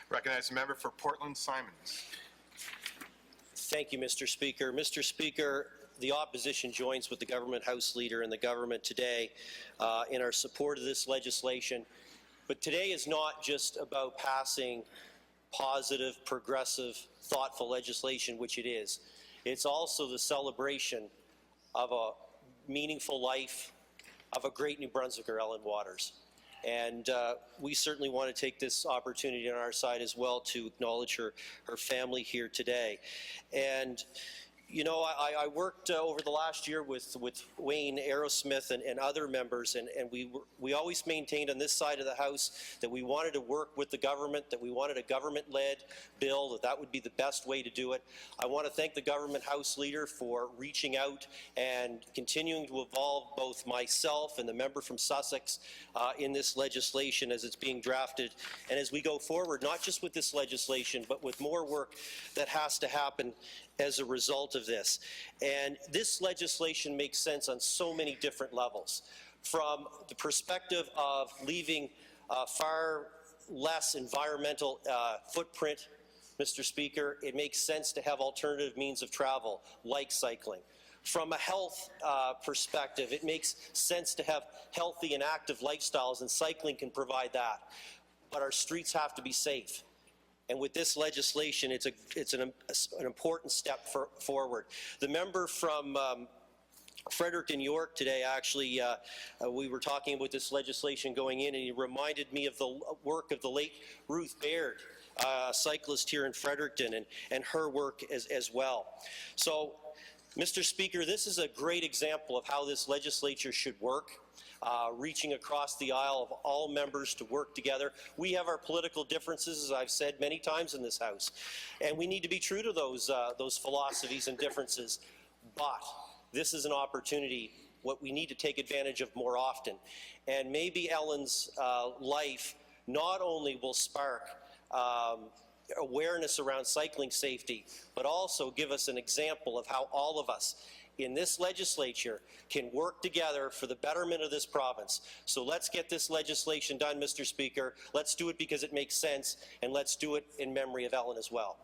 Recognize the member for Portland Simons. Thank you, Mr. Speaker. Mr. Speaker, the opposition joins with the government House Leader and the government today in our support of this legislation. But today is not just about passing positive, progressive, thoughtful legislation, which it is. It's also the celebration of a meaningful life of a great New Brunswicker, Ellen Waters. And we certainly want to take this opportunity on our side as well to acknowledge her family here today. And you know, I worked over the last year with Wayne Aerosmith and other members, and we always maintained on this side of the House that we wanted to work with the government, that we wanted a government-led bill, that would be the best way to do it. I want to thank the government House Leader for reaching out and continuing to involve both myself and the member from Sussex in this legislation as it's being drafted, and as we go forward, not just with this legislation, but with more work that has to happen as a result of this. And this legislation makes sense on so many different levels. From the perspective of leaving far less environmental footprint, Mr. Speaker, it makes sense to have alternative means of travel, like cycling. From a health perspective, it makes sense to have healthy and active lifestyles, and cycling can provide that. But our streets have to be safe. And with this legislation, it's an important step forward. The member from Fredericton, York today, actually, we were talking about this legislation going in, and he reminded me of the work of the late Ruth Baird, a cyclist here in Fredericton, and her work as well. So, Mr. Speaker, this is a great example of how this legislature should work. Reaching across the aisle of all members to work together. We have our political differences, as I've said many times in this House, and we need to be true to those philosophies and differences. But this is an opportunity, what we need to take advantage of more often. And maybe Ellen's life not only will spark awareness around cycling safety, but also give us an example of how all of us in this legislature can work together for the betterment of this province. So let's get this legislation done, Mr. Speaker. Let's do it because it makes sense, and let's do it in memory of Ellen as well.